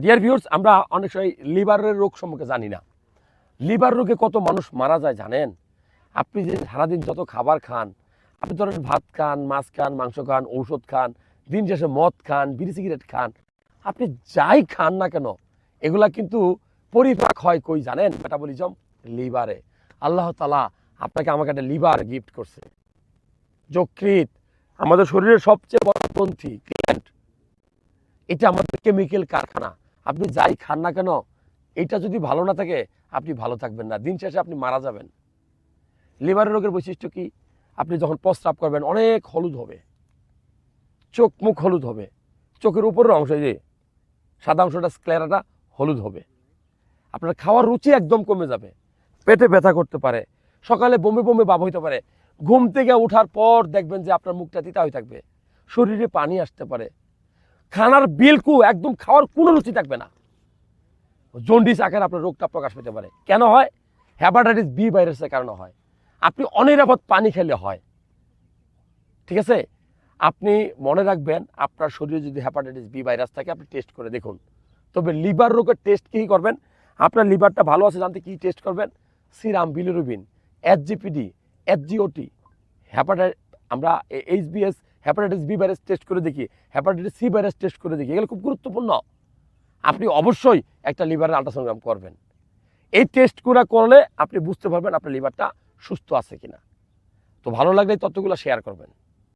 Dear viewers, আমরা অনেক সময় লিভারের রোগ সম্পর্কে জানি না। লিভার রোগে কত মানুষ মারা যায় জানেন? আপনি যে সারাদিন যত খাবার খান, আপনি ধরেন ভাত খান, মাছ খান, মাংস খান, ঔষধ খান, দিন শেষে মদ খান, বিড়ি সিগারেট খান, আপনি যাই খান না কেন, এগুলা কিন্তু পরিপাক হয় কই জানেন? মেটাবলিজম লিভারে। আল্লাহ তাআলা আপনাকে আমাকে একটা লিভার গিফট করছে। যকৃৎ আমাদের শরীরের সবচেয়ে বড় গ্রন্থি, গ্ল্যান্ড। এটা আমাদের কেমিক্যাল কারখানা। আপনি যাই খান না কেন, এটা যদি ভালো না থাকে আপনি ভালো থাকবেন না, দিন শেষে আপনি মারা যাবেন। লিভারের রোগের বৈশিষ্ট্য কি? আপনি যখন প্রস্রাব করবেন অনেক হলুদ হবে, চোখ মুখ হলুদ হবে, চোখের উপরের অংশ যে সাদা অংশটা স্ক্লেরাটা হলুদ হবে। আপনার খাওয়ার রুচি একদম কমে যাবে, পেটে ব্যথা করতে পারে, সকালে বমি বমি ভাব হইতে পারে, ঘুম থেকে ওঠার পর দেখবেন যে আপনার মুখটা তিতা হয়ে থাকবে, শরীরে পানি আসতে পারে, খানার বিলকুল একদম খাওয়ার কোনো রুচি থাকবে না। জন্ডিস আকারে আপনার রোগটা প্রকাশ পেতে পারে। কেন হয়? হেপাটাইটিস বি ভাইরাসের কারণে হয়। আপনি অনিরাপদ পানি খেলে হয়। ঠিক আছে, আপনি মনে রাখবেন, আপনার শরীরে যদি হেপাটাইটিস বি ভাইরাস থাকে আপনি টেস্ট করে দেখুন। তবে লিভার রোগের টেস্ট কী করবেন? আপনার লিভারটা ভালো আছে জানতে কী টেস্ট করবেন? সিরাম, বিলিরুবিন, এসজিপিডি, এসজিওটি, আমরা HBS, hepatitis B virus test করে দেখি, হেপাটাইটিস সি ভাইরাস টেস্ট করে দেখি। এগুলো খুব গুরুত্বপূর্ণ। আপনি অবশ্যই একটা লিভারের আল্ট্রাসোনোগ্রাম করবেন। এই টেস্টগুলো করলে আপনি বুঝতে পারবেন আপনার লিভারটা সুস্থ আছে কিনা। তো ভালো লাগলে এই তথ্যগুলো শেয়ার করবেন।